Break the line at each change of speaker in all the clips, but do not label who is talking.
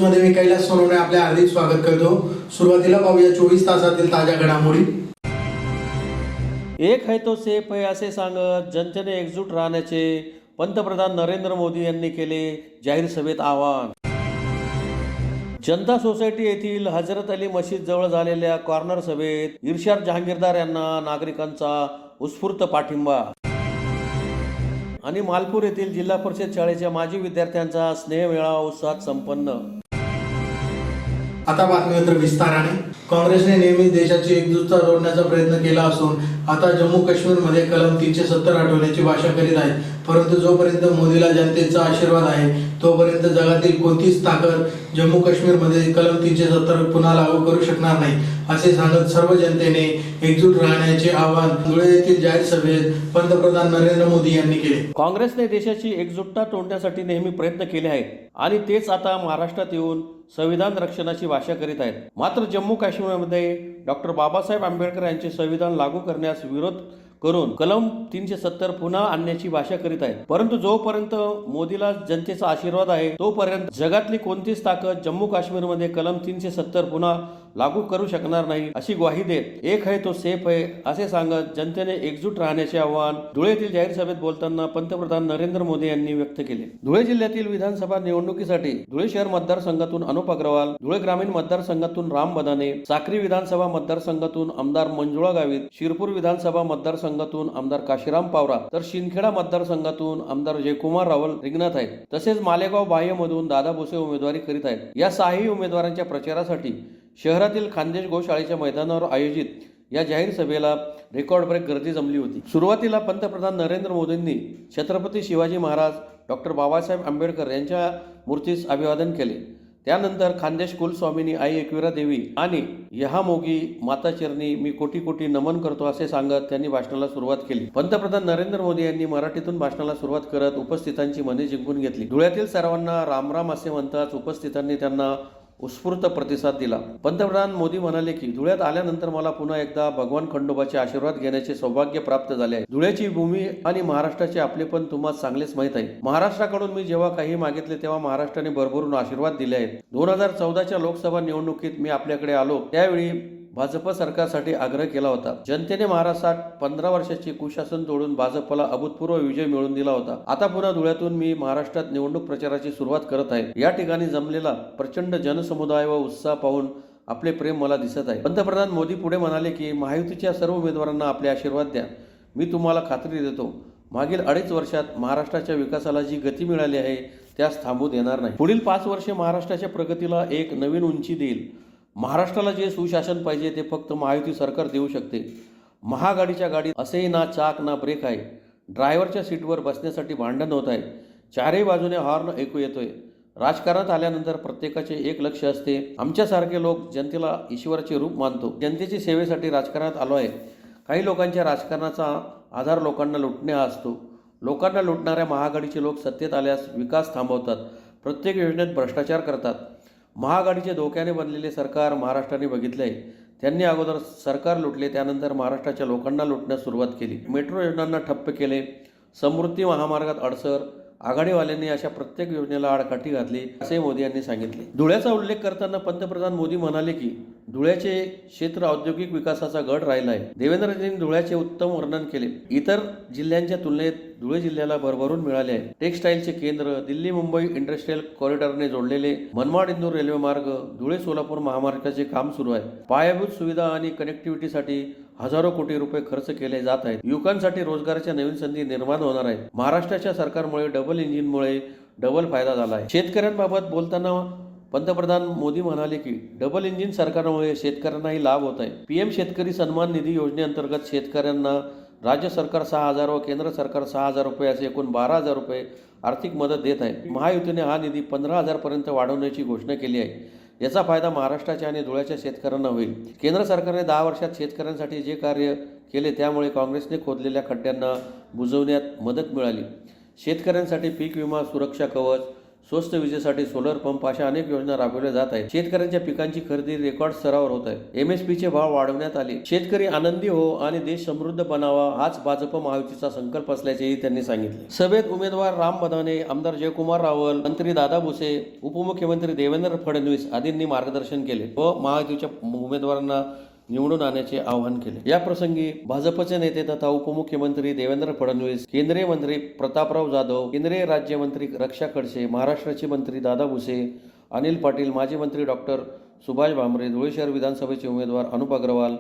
मध्ये मी कैलास सोनवणे आपले हार्दिक स्वागत करतो। सुरुवातीला पाहूया 24 तासातील ताज्या घडामोडी।
एक है तो सेफ है असे सांगत जनतेने एकजूट राहण्याचे पंतप्रधान नरेंद्र मोदी यांनी केले जाहीर सभेत आवाहन। जनता सोसायटी येथील हजरत अली मशीद जवळ झालेल्या कॉर्नर सभेत इर्शाद जहांगीरदार यांना नागरिकांचा उत्स्फूर्त पाठिंबा। आणि मालपूर येथील जिल्हा परिषद शाळेच्या माजी विद्यार्थ्यांचा स्नेहमेळावा उत्साहात संपन्न।
आता बातमीपत्र विस्ताराने। काँग्रेसने नेहमी देशाची एकजुटता तोडण्याचा प्रयत्न केला असून आता जम्मू काश्मीरमध्ये कलम 370 हटवण्याची भाषा करीत आहे, परंतु जोपर्यंत मोदीला जनतेचा आशीर्वाद आहे तोपर्यंत जगातील कोणतीच ताकद जम्मू काश्मीरमध्ये कलम 370 पुन्हा लागू करू शकणार नाही, असे सांगत सर्व जनतेने एकजूट राहण्याचे आवाहन धुळे येथील जाहीर सभेत पंतप्रधान नरेंद्र मोदी यांनी केले।
काँग्रेसने देशाची एकजुटता तोडण्यासाठी नेहमी प्रयत्न केले आहेत आणि तेच आता महाराष्ट्रात येऊन संविधान रक्षणाची भाषा करीत आहेत। मात्र जम्मू काश्मीरमध्ये डॉक्टर बाबासाहेब आंबेडकर यांचे संविधान लागू करण्यास विरोध करून कलम 370 पुन्हा आणण्याची भाषा करीत आहेत, परंतु जोपर्यंत मोदीला जनतेचा आशीर्वाद आहे तोपर्यंत जगातली कोणतीच ताकद जम्मू काश्मीरमध्ये कलम 370 पुन्हा लागू करू शकणार नाही, अशी ग्वाही देत एक है तो सेफ है असे सांगत जनतेने एकजूट राहण्याचे आवाहन धुळे येथील जाहीर सभेत बोलताना पंतप्रधान नरेंद्र मोदी यांनी व्यक्त केले। धुळे जिल्ह्यातील विधानसभा निवडणुकीसाठी धुळे शहर मतदारसंघातून अनुप अग्रवाल, धुळे ग्रामीण मतदारसंघातून राम बदाने, साक्री विधानसभा मतदारसंघातून आमदार मंजुळा गावित, शिरपूर विधानसभा मतदारसंघातून आमदार काशीराम पावरा तर शिंदखेडा मतदारसंघातून आमदार जयकुमार रावल रिंगणात आहेत। तसेच मालेगाव बाह्यमधून दादा भोसे उमेदवारी करीत आहेत। या सहाही उमेदवारांच्या प्रचारासाठी शहरातील खानदेश गोशाळेच्या मैदानावर आयोजित या जाहीर सभेला रेकॉर्ड ब्रेक गर्दी जमली होती। सुरुवातीला पंतप्रधान नरेंद्र मोदींनी छत्रपती शिवाजी महाराज, डॉक्टर बाबासाहेब आंबेडकर यांच्या मूर्तीस अभिवादन केले। त्यानंतर खानदेश कुलस्वामिनी आई एकविरा देवी आणि यहामोगी माता चरणी मी कोटी कोटी नमन करतो असे सांगत त्यांनी भाषणाला सुरुवात केली। पंतप्रधान नरेंद्र मोदी यांनी मराठीतून भाषणाला सुरुवात करत उपस्थितांची मने जिंकून घेतली। धुळ्यातील सर्वांना राम राम असे म्हणताच उपस्थितांनी त्यांना उत्स्फूर्त प्रतिसाद दिला। पंतप्रधान मोदी म्हणाले की धुळ्यात आल्यानंतर मला पुन्हा एकदा भगवान खंडोबाचे आशीर्वाद घेण्याचे सौभाग्य प्राप्त झाले आहे। धुळ्याची भूमी आणि महाराष्ट्राचे आपलेपण तुम्हाला चांगलेच माहीत आहे। महाराष्ट्राकडून मी जेव्हा काही मागितले तेव्हा महाराष्ट्राने भरभरून आशीर्वाद दिले आहेत। 2014च्या लोकसभा निवडणुकीत मी आपल्याकडे आलो त्यावेळी भाजप सरकारसाठी आग्रह केला होता। जनतेने महाराष्ट्रात 15 वर्षाची कुशासन तोडून भाजपला अभूतपूर्व विजय मिळवून दिला होता। आता पुन्हा धुळ्यातून मी महाराष्ट्रात निवडणूक प्रचाराची सुरुवात करत आहे। या ठिकाणी जमलेला प्रचंड जनसमुदाय व उत्साह पाहून आपले प्रेम मला दिसत आहे। पंतप्रधान मोदी पुढे म्हणाले की महायुतीच्या सर्व उमेदवारांना आपले आशीर्वाद द्या। मी तुम्हाला खात्री देतो मागील 2.5 वर्षात महाराष्ट्राच्या विकासाला जी गती मिळाली आहे त्यास थांबू देणार नाही। पुढील 5 वर्षे महाराष्ट्राच्या प्रगतीला एक नवीन उंची देईल। महाराष्ट्राला जे सुशासन पाहिजे ते फक्त महायुती सरकार देऊ शकते। महागाडीच्या गाडीत असेही ना चाक ना ब्रेक आहे। ड्रायव्हरच्या सीटवर बसण्यासाठी भांडण होत आहे। चारही बाजूने हॉर्न ऐकू येतोय। राजकारणात आल्यानंतर प्रत्येकाचे एक लक्ष असते। आमच्यासारखे लोक जनतेला ईश्वराचे रूप मानतो। जनतेच्या सेवेसाठी राजकारणात आलो आहे। काही लोकांच्या राजकारणाचा आधार लोकांना लुटणे हा असतो। लोकांना लुटणाऱ्या महागाडीचे लोक सत्तेत आल्यास विकास थांबवतात। प्रत्येक योजनेत भ्रष्टाचार करतात। महागाडीचे धोक्याने बनलेले सरकार महाराष्ट्राने बघितले आहे। त्यांनी अगोदर सरकार लुटले, त्यानंतर महाराष्ट्राच्या लोकांना लुटण्यास सुरुवात केली। मेट्रो योजनांना ठप्प केले, समृद्धी महामार्गात अडसर, आघाडीवाल्यांनी अशा प्रत्येक योजनेला आडकाठी घातली असे मोदी यांनी सांगितले। धुळ्याचा उल्लेख करताना पंतप्रधान मोदी म्हणाले की धुळ्याचे क्षेत्र औद्योगिक विकासाचा गड राहिला आहे। देवेंद्रजींनी धुळ्याचे उत्तम वर्णन केले। इतर जिल्ह्यांच्या तुलनेत धुळे जिल्ह्याला भरभरून मिळाले आहे। टेक्सटाईलचे केंद्र, दिल्ली मुंबई इंडस्ट्रियल कॉरिडॉरने जोडलेले मनमाड इंदूर रेल्वे मार्ग, धुळे सोलापूर महामार्गाचे काम सुरू आहे। पायाभूत सुविधा आणि कनेक्टिव्हिटीसाठी हजारो कोटी रुपये खर्च केले जात आहेत। युवकांसाठी रोजगाराच्या नवीन संधी निर्माण होणार आहेत। महाराष्ट्राच्या सरकारमुळे डबल इंजिनमुळे डबल फायदा झाला आहे। शेतकऱ्यांबाबत बोलताना पंतप्रधान मोदी म्हणाले की डबल इंजिन सरकारमुळे शेतकऱ्यांनाही लाभ होत आहे। पीएम शेतकरी सन्मान निधी योजनेअंतर्गत शेतकऱ्यांना राज्य सरकार 6,000 व केंद्र सरकार 6,000 रुपये असे एकूण 12,000 रुपये आर्थिक मदत देत आहे। महायुतीने हा निधी 15,000 पर्यंत वाढवण्याची घोषणा केली आहे। याचा फायदा महाराष्ट्राच्या आणि धुळ्याच्या शेतकऱ्यांना होईल। केंद्र सरकारने 10 वर्षात शेतकऱ्यांसाठी जे कार्य केले त्यामुळे काँग्रेसने खोदलेल्या खड्ड्यांना बुजवण्यात मदत मिळाली। शेतकऱ्यांसाठी पीक विमा, सुरक्षा कवच, स्वस्त विजेसाठी सोलर पंप अशा अनेक योजना राबवल्या जात आहेत. शेतकऱ्यांच्या पिकांची खरेदी रेकॉर्ड स्तरावर होत आहे. MSP चे भाव वाढवण्यात आले. शेतकरी आनंदी हो आणि देश समृद्ध बनावा हाच भाजप महायुतीचा संकल्प असल्याचेही त्यांनी सांगितले. सभेत उमेदवार राम बदाने, आमदार जयकुमार रावल, मंत्री दादा भुसे, उपमुख्यमंत्री देवेंद्र फडणवीस आदींनी मार्गदर्शन केले व महायुतीच्या उमेदवारांना निवडून आणण्याचे आवाहन केले. या प्रसंगी भाजपचे नेते तथा उपमुख्यमंत्री देवेंद्र फडणवीस, केंद्रीय मंत्री प्रतापराव जाधव, केंद्रीय राज्यमंत्री रक्षा खडसे, महाराष्ट्राचे मंत्री दादा भुसे, अनिल पाटील, माजी मंत्री डॉक्टर सुभाष भामरे, धुळे शहर विधानसभेचे उमेदवार अनुप अग्रवाल,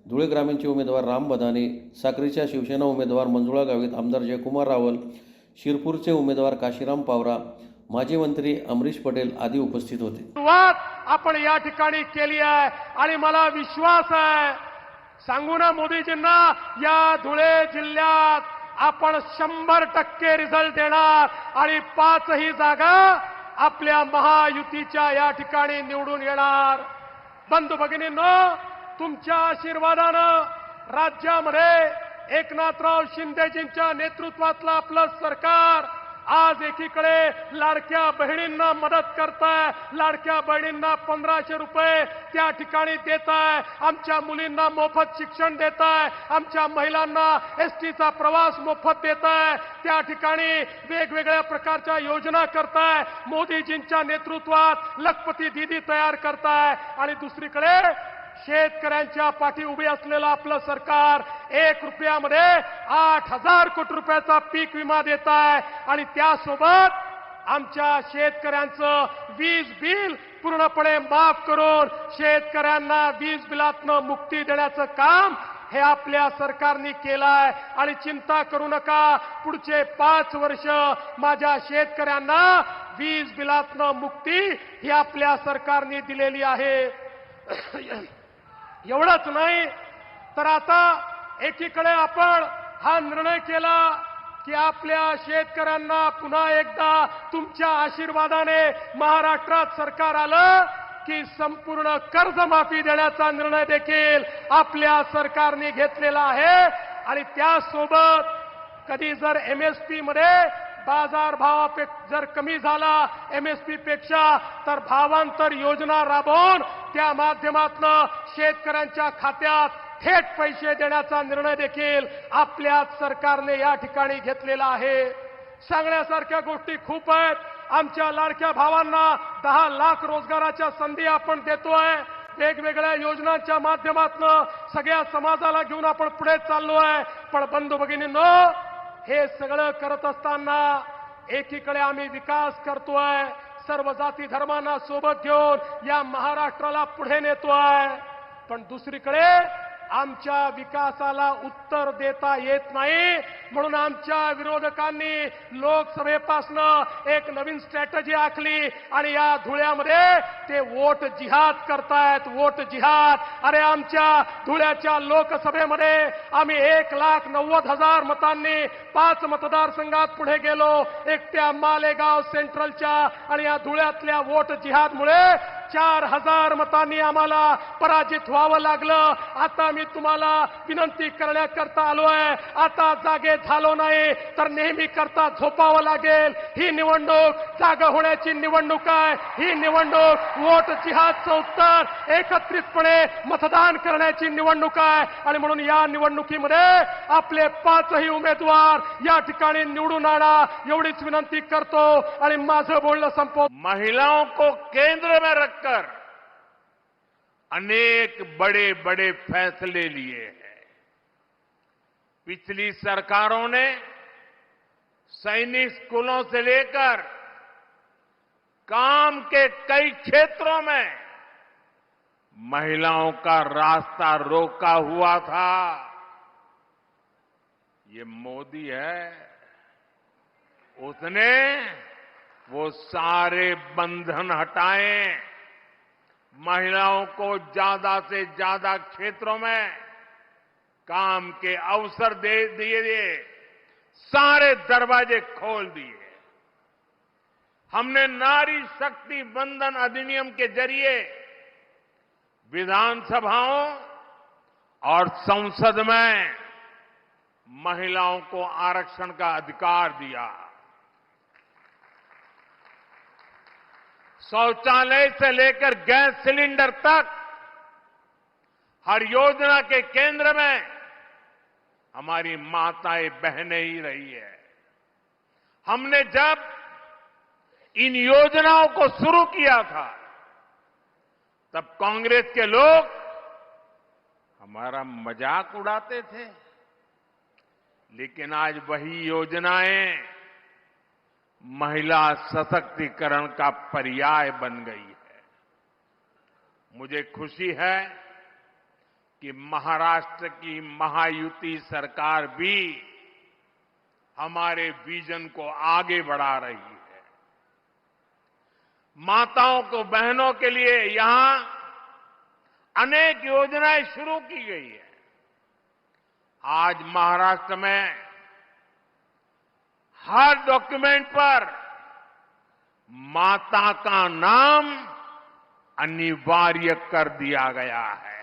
धुळे ग्रामीणचे उमेदवार राम बदाने, साक्रीच्या शिवसेना उमेदवार मंजुळा गावित, आमदार जयकुमार रावल, शिरपूरचे उमेदवार काशीराम पावरा, माजी मंत्री अमरीश पटेल आदी उपस्थित होते.
सुरुवात आपण या ठिकाणी केली आहे आणि मला विश्वास आहे, सांगू ना मोदीजींना, या धुळे जिल्ह्यात आपण 100% रिझल्ट देणार आणि 5ही जागा आपल्या महायुतीच्या या ठिकाणी निवडून येणार. बंधू भगिनींनो, तुमच्या आशीर्वादानं राज्यामध्ये एकनाथराव शिंदेजींच्या नेतृत्वातलं आपलं सरकार आज एकीकडे लाडक्या बहिणींना मदत करताय, लाडक्या बहिणींना 1500 रुपये त्या ठिकाणी देताय, आमच्या मुलींना मोफत शिक्षण देताय, आमच्या महिलांना एसटीचा प्रवास मोफत देताय, त्या ठिकाणी वेगवेगळ्या प्रकारच्या योजना करताय, मोदीजींच्या नेतृत्वात लखपती दीदी तयार करताय आणि दुसरीकडे शेतकऱ्यांच्या पाठी उभे असलेलं आपलं सरकार 1 रुपयामध्ये 8000 कोटी रुपयाचा पीक विमा देत आहे आणि त्यासोबत आमच्या शेतकऱ्यांचं वीज बिल पूर्णपणे माफ करून शेतकऱ्यांना वीज बिलातनं मुक्ती देण्याचं काम हे आपल्या सरकारने केलंय. आणि चिंता करू नका, पुढचे 5 वर्ष माझ्या शेतकऱ्यांना वीज बिलातनं मुक्ती ही आपल्या सरकारने दिलेली आहे. एवढंच नाही तर आता एकीकडे आपण हा निर्णय केला की आपल्या शेतकऱ्यांना पुन्हा एकदा तुमच्या आशीर्वादाने महाराष्ट्रात सरकार आलं की संपूर्ण कर्जमाफी देण्याचा निर्णय देखील आपल्या सरकारने घेतलेला आहे. आणि त्यासोबत कधी जर MSP मध्ये बाजारभाव जर कमी झाला MSP पेक्षा, तर भावांतर योजना राबवून त्या माध्यमातून शेतकऱ्यांच्या खात्यात थेट पैसे देण्याचा निर्णय देखील आपल्या सरकारने या ठिकाणी घेतलेला आहे. सांगण्यासारख्या गोष्टी खूप आहेत. आमच्या लाडक्या भावांना 10 लाख रोजगाराच्या संधी आपण देतोय. वेगवेगळ्या योजनांच्या माध्यमातून सगळ्या समाजाला घेऊन आपण पुढे चाललो आहे. पण बंधू भगिनींनो, हे सगळं करत असताना एकीकडे आम्ही विकास करतोय, सर्व जाती धर्मांना सोबत घेऊन या महाराष्ट्राला पुढे नेतोय, पण दुसरीकडे आमच्या विकासाला उत्तर देता येत नाही. म्हणून आमच्या विरोधकांनी लोकसभेपासनं एक नवीन स्ट्रॅटेजी आखली आणि या धुळ्यामध्ये ते वोट जिहाद करतायत. वोट जिहाद. अरे, आमच्या धुळ्याच्या लोकसभेमध्ये आम्ही 1,90,000 मतांनी 5 मतदारसंघात पुढे गेलो. एकट्या मालेगाव सेंट्रलच्या आणि या धुळ्यातल्या वोट जिहादमुळे 4,000 मतांनी आम्हाला पराजित व्हावं लागलं. आता मी तुम्हाला विनंती करण्याकरता आलोय, आता जागे झालो नाही तर नेहमी करता झोपावं लागेल. ही निवडणूक जागा होण्याची निवडणूक आहे. ही निवडणूक वोट जिहादचं उत्तर एकत्रितपणे मतदान करण्याची निवडणूक आहे. आणि म्हणून या निवडणुकीमध्ये आपले 5ही उमेदवार या ठिकाणी निवडून आणा एवढीच विनंती करतो आणि माझं बोलणं संपवतो.
महिलाओं को केंद्र में रखकर अनेक बड़े बड़े फैसले लिए हैं. पिछली सरकारों ने सैनिक स्कूलों से लेकर काम के कई क्षेत्रों में महिलाओं का रास्ता रोका हुआ था. ये मोदी है, उसने वो सारे बंधन हटाए, महिलाओं को ज्यादा से ज्यादा क्षेत्रों में काम के अवसर दे दिए, सारे दरवाजे खोल दिए. हमने नारी शक्ति बंधन अधिनियम के जरिए विधानसभाओं और संसद में महिलाओं को आरक्षण का अधिकार दिया. शौचालय से लेकर गैस सिलेंडर तक हर योजना के केंद्र में हमारी माताएं बहनें ही रही है। हमने जब इन योजनाओं को शुरू किया था तब कांग्रेस के लोग हमारा मजाक उड़ाते थे, लेकिन आज वही योजनाएं महिला सशक्तिकरण का पर्याय बन गई है। मुझे खुशी है कि महाराष्ट्र की महायुति सरकार भी हमारे विजन को आगे बढ़ा रही है। माताओं को, बहनों के लिए यहां अनेक योजनाएं शुरू की गई है। आज महाराष्ट्र में हर डॉक्यूमेंट पर माता का नाम अनिवार्य कर दिया गया है।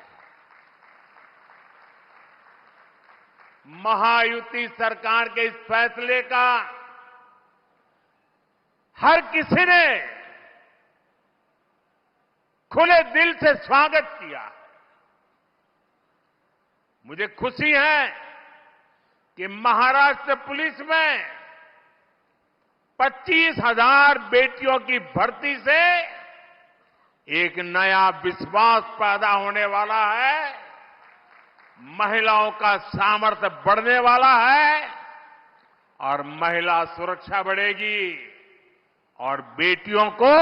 महायुति सरकार के इस फैसले का हर किसी ने खुले दिल से स्वागत किया। मुझे खुशी है कि महाराष्ट्र पुलिस में 25,000 बेटियों की भर्ती से एक नया विश्वास पैदा होने वाला है, महिलाओं का सामर्थ्य बढ़ने वाला है और महिला सुरक्षा बढ़ेगी और बेटियों को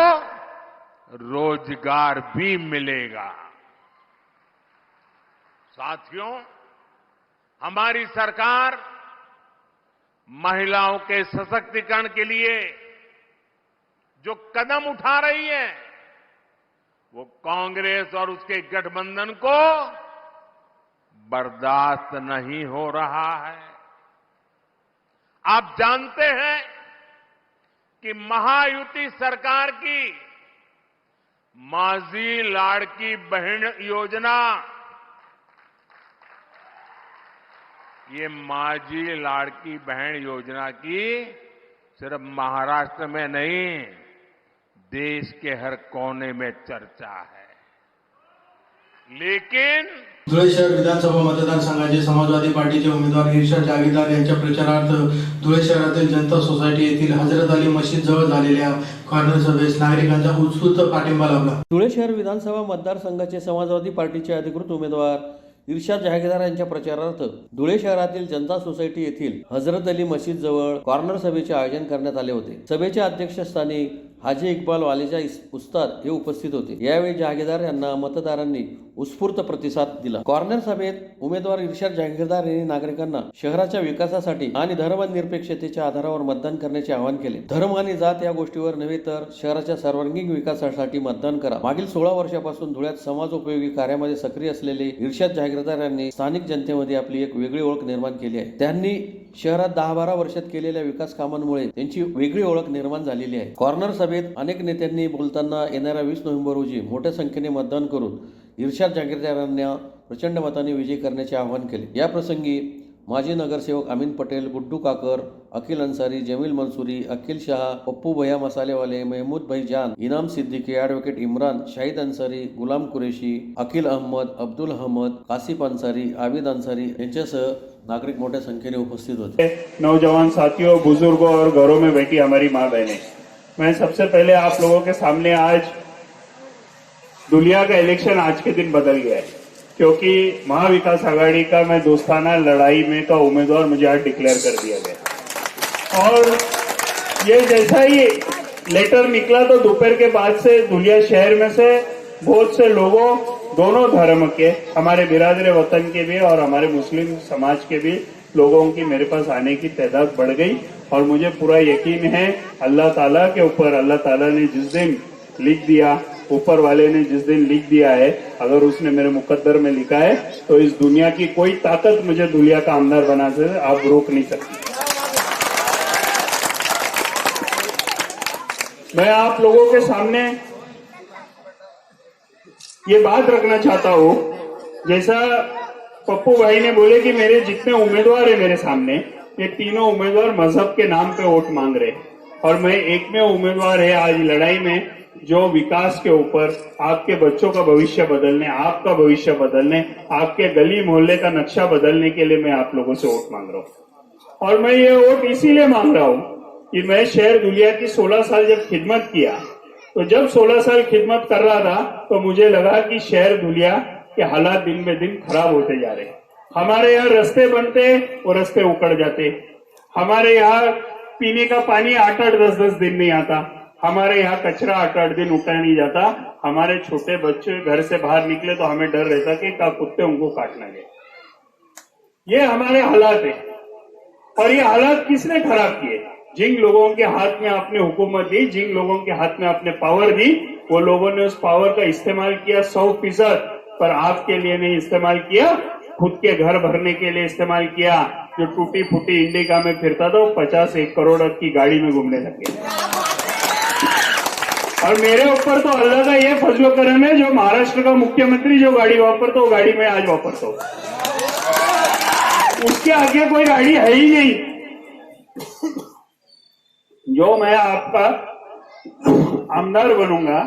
रोजगार भी मिलेगा। साथियों, हमारी सरकार महिलाओं के सशक्तिकरण के लिए जो कदम उठा रही है वो कांग्रेस और उसके गठबंधन को बर्दाश्त नहीं हो रहा है। आप जानते हैं कि महायुति सरकार की माझी लाड़की बहन योजना, ये माझी लाड़की बहन योजना की सिर्फ महाराष्ट्र में नहीं, देश के हर कोने में चर्चा है। लेकिन
धुळे शहर विधानसभा मतदारसंघाचे समाजवादी पार्टीचे उमेदवार इर्शाद जागीरदार यांच्या प्रचारार्थ धुळे शहरातील जनता सोसायटी येथील हजरत अली मशीद जवळ झालेल्या कॉर्नर सभेस नागरिकांचा उत्स्फूर्त पाठिंबा लाभला।
धुळे शहर विधानसभा मतदारसंघाचे समाजवादी पार्टीचे अधिकृत उमेदवार इर्शाद जागीरदार यांच्या प्रचारार्थ धुळे शहरातील जनता सोसायटी येथील हजरत अली मशीद जवळ कॉर्नर सभेचे आयोजन करण्यात आले होते। सभेच्या अध्यक्षस्थानी हाजी इक्बाल वालेजा उस्ताद हे उपस्थित होते। यावेळी जागीरदार यांना मतदारांनी उत्स्फूर्त प्रतिसाद दिला। कॉर्नर सभेत उमेदवार इर्शाद जागीरदार यांनी नागरिकांना शहराच्या विकासासाठी आणि धर्मनिरपेक्षतेच्या आधारावर मतदान करण्याचे आवाहन केले। धर्म आणि जात या गोष्टीवर नव्हे तर शहराच्या सर्वांगीण विकासासाठी मतदान करा। मागील 16 वर्षापासून धुळ्यात समाजोपयोगी कार्यामध्ये सक्रिय असलेले इर्शाद जागीरदार यांनी स्थानिक जनतेमध्ये आपली एक वेगळी ओळख निर्माण केली आहे। त्यांनी शहरात 10-12 वर्षात केलेल्या विकास कामांमुळे त्यांची वेगळी ओळख निर्माण झालेली आहे। कॉर्नर सभेत अनेक नेत्यांनी बोलताना येणाऱ्या 20 नोव्हेंबर रोजी मोठ्या संख्येने मतदान करून इर्शाद जागीरदार यांना प्रचंड मताने विजयी करण्याचे आवाहन केले। या प्रसंगी माजी नगरसेवक अमीन पटेल, गुड्डू काकर, अखिल अंसारी, जमील मंसूरी, अखिल शाह, पप्पू भैया मसालेवाले, महमूद भाई जान, इनाम सिद्दीकी, ॲडव्होकेट इम्रान, शाहिद अंसारी, गुलाम कुरेशी, अखिल अहमद, अब्दुल अहमद, कासिफ अंसारी, आबिद अंसारी यांच्यासह नागरिक मोठ्या संख्येने उपस्थित होते।
नौजवान साथियों, बुजुर्गों और घरों में बैठी हमारी माँ बहनें, मैं सबसे पहले आप लोगों के सामने आज दुलिया का इलेक्शन आज के दिन बदल गया है, क्योंकि महाविकास आघाड़ी का मैं दोस्ताना लड़ाई में का उम्मीदवार मुझे आज डिक्लेयर कर दिया गया। और ये जैसा ही लेटर निकला तो दोपहर के बाद से दुलिया शहर में से बहुत से लोगों, दोनों धर्म के, हमारे बिरादर वतन के भी और हमारे मुस्लिम समाज के भी लोगों की मेरे पास आने की तादाद बढ़ गई। और मुझे पूरा यकीन है अल्लाह ताला के ऊपर, अल्लाह ताला ने जिस दिन लिख दिया, ऊपर वाले ने जिस दिन लिख दिया है, अगर उसने मेरे मुकद्दर में लिखा है तो इस दुनिया की कोई ताकत मुझे दुलिया का आमदार बना से आप रोक नहीं सकते। मैं आप लोगों के सामने ये बात रखना चाहता हूं, जैसा पप्पू भाई ने बोले कि मेरे जितने उम्मीदवार है मेरे सामने, ये तीनों उम्मीदवार मजहब के नाम पे वोट मांग रहे हैं और मैं एक में उम्मीदवार है आज लड़ाई में जो विकास के ऊपर आपके बच्चों का भविष्य बदलने, आपका भविष्य बदलने, आपके गली मोहल्ले का नक्शा बदलने के लिए मैं आप लोगों से वोट मांग रहा हूं। और मैं ये वोट इसीलिए मांग रहा हूं कि मैं शहर धुलिया की 16 साल जब खिदमत किया, तो जब 16 साल खिदमत कर रहा था तो मुझे लगा कि शहर धुलिया के हालात दिन में दिन खराब होते जा रहे। हमारे यहाँ रास्ते बनते, वो रास्ते उकड़ जाते। हमारे यहाँ पीने का पानी 8-8, 10-10 दिन नहीं आता। हमारे यहाँ कचरा 8-8 दिन उठाया नहीं जाता। हमारे छोटे बच्चे घर से बाहर निकले तो हमें डर रहता कि कुत्ते उनको काट ना गए। ये हमारे हालात है। और ये हालात किसने खराब किए? जिन लोगों के हाथ में आपने हुकूमत दी, जिन लोगों के हाथ में आपने पावर दी, वो लोगों ने उस पावर का इस्तेमाल किया 100%, पर आपके लिए नहीं इस्तेमाल किया, खुद के घर भरने के लिए इस्तेमाल किया। जो टूटी फूटी इंडिका में फिरता था वो 50-1 करोड़ की गाड़ी में घूमने लगे। और मेरे ऊपर तो अल्लाह का ये फजलो करम है, जो महाराष्ट्र का मुख्यमंत्री जो गाड़ी वापरता वो गाड़ी में आज वापरता हूं, उसके आगे कोई गाड़ी है ही नहीं। जो मैं आपका आमदार बनूंगा,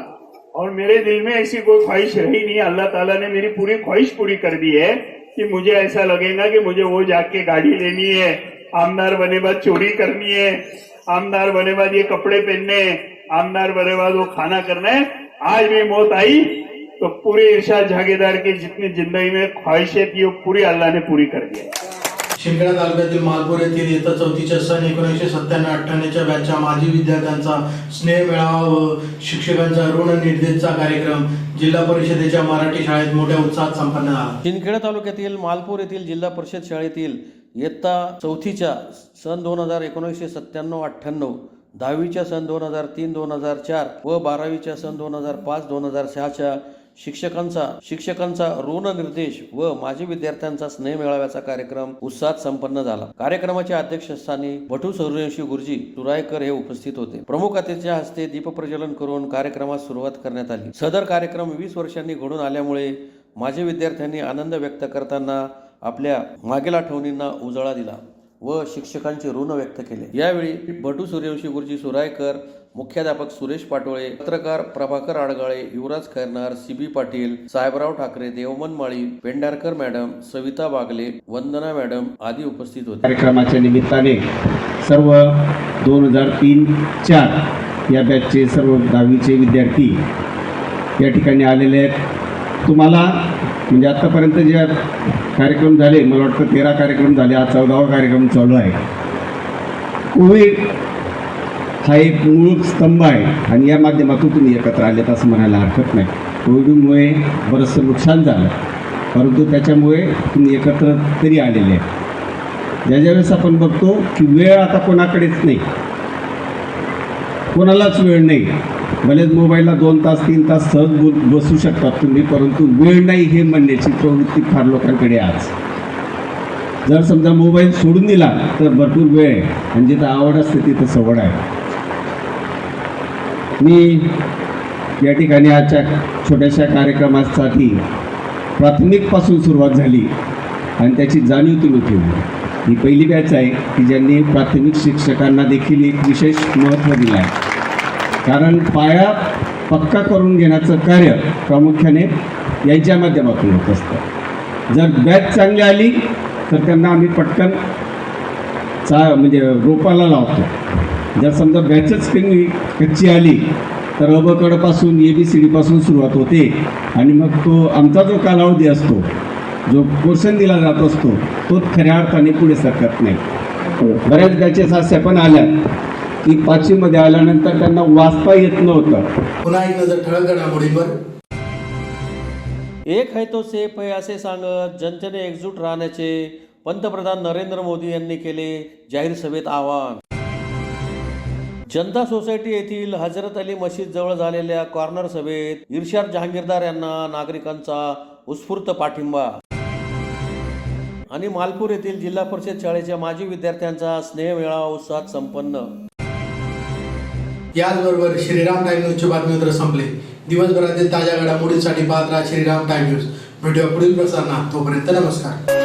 और मेरे दिल में ऐसी कोई ख्वाहिश रही नहीं, अल्लाह ताला ने मेरी पूरी ख्वाहिश पूरी कर दी है कि मुझे ऐसा लगेगा कि मुझे वो जाके गाड़ी लेनी है, आमदार बने बाद चोरी करनी है, आमदार बने बाद ये कपड़े पहनने, आमदार बने बाद वो खाना करना है। आज भी मौत आई तो पूरी इरशाद जागीरदार की जितनी जिंदगी में ख्वाहिशें थी वो पूरी अल्लाह ने पूरी कर दी।
शिंदखेडा तालुक्यातील मालपूर येथील इयत्ता 4च्या सन 1997-98च्या बॅचच्या माजी विद्यार्थ्यांचा स्नेह मेळावा व शिक्षकांचा ऋण निर्देशचा कार्यक्रम जिल्हा परिषदेच्या मराठी शाळेत मोठ्या उत्साहात संपन्न झाला।
शिंदखेडा तालुक्यातील मालपूर येथील जिल्हा परिषद शाळेतील इयत्ता 4च्या सन 1997-98, 10वीच्या सन 2003-2004 व 12वीच्या सन 2005-2006च्या शिक्षकांचा ऋण निर्देश व माजी विद्यार्थ्यांचा स्नेह मेळाव्याचा कार्यक्रम उत्साहात संपन्न झाला। कार्यक्रमाच्या अध्यक्षस्थानी भटू सूर्यवंशी गुरुजी सुरायकर हे उपस्थित होते। प्रमुख अतिथीच्या हस्ते दीपप्रज्वलन करून कार्यक्रमास सुरुवात करण्यात आली। सदर कार्यक्रम 20 वर्षांनी घडून आल्यामुळे माजी विद्यार्थ्यांनी आनंद व्यक्त करताना आपल्या मागील आठवणींना उजाळा दिला व शिक्षकांचे ऋण व्यक्त केले। यावेळी भटू सूर्यवंशी गुरुजी सुरायकर, मुख्याध्यापक सुरेश पाटोळे, पत्रकार प्रभाकर आडगाळे, युवराज खैरनार, CB पाटील, साहेबराव ठाकरे, देवमन माळी, पेंढारकर मॅडम, सविता बागले, वंदना मॅडम आदी उपस्थित होते।
कार्यक्रमाच्या निमित्ताने सर्व 2003-04 या बॅचचे सर्व 10वीचे विद्यार्थी या ठिकाणी आलेले आहेत। तुम्हाला म्हणजे आतापर्यंत जे कार्यक्रम झाले, मला वाटतं 13 कार्यक्रम झाले, आज 14वा कार्यक्रम चालू आहे। कोविड हा एक मूळ स्तंभ आहे आणि या माध्यमातून तुम्ही एकत्र आलेत असं म्हणायला हरकत नाही। कोविडमुळे बरंचसं नुकसान झालं, परंतु त्याच्यामुळे तुम्ही एकत्र तरी आलेले आहेत। ज्यावेळेस आपण बघतो की वेळ आता कोणाकडेच नाही, कोणालाच वेळ नाही। भलेच मोबाईलला 2 तास 3 तास सहज बसू शकतात तुम्ही, परंतु वेळ नाही हे म्हणण्याची प्रवृत्ती फार लोकांकडे आज। जर समजा मोबाईल सोडून दिला तर भरपूर वेळ आहे आणि जिथं आवड असते तिथं सवड आहे। मी या ठिकाणी आजच्या छोट्याशा कार्यक्रमासाठी प्राथमिकपासून सुरुवात झाली आणि त्याची जाणीव तुम्ही ठेवली। ही पहिली बॅच आहे की ज्यांनी प्राथमिक शिक्षकांना देखील एक विशेष महत्त्व दिलं आहे, कारण पाया पक्का करून घेण्याचं कार्य प्रामुख्याने यांच्या माध्यमातून होत असतं। जर बॅच चांगली आली तर त्यांना आम्ही पटकन म्हणजे रोपाला लावतो। जर समजा बॅचच कच्ची आली तर अबकडपासून ABCD पासून सुरुवात होते आणि मग तो आमचा जो कालावधी असतो, जो पोर्शन दिला जात असतो, तो खऱ्या अर्थाने पुढे सरकत नाही। बऱ्याच बॅचेस अशा पण आल्या की 5वीमध्ये आल्यानंतर त्यांना वाचता येत नव्हतं।
पुन्हा एक नजर ठळक घडामोडींवर।
एक है तो सेफ है असे सांगत जनतेने एकजूट राहण्याचे पंतप्रधान नरेंद्र मोदी यांनी केले जाहीर सभेत आवाहन। जनता सोसायटी येथील हजरत अली मशीद जवळ झालेल्या कॉर्नर सभेत इर्शाद जहांगीरदार यांना नागरिकांचा उत्स्फूर्त पाठिंबा। आणि मालपूर येथील जिल्हा परिषद शाळेच्या माजी विद्यार्थ्यांचा स्नेह मेळावा उत्साहात संपन्न।
याचबरोबर श्रीराम टाइम न्यूजचे बातमीपत्र संपले। दिवसभरातील ताज्या घडामोडींसाठी पाहत राहा श्रीराम टाइम न्यूज। भेटूया पुढील प्रसारणात, तोपर्यंत नमस्कार।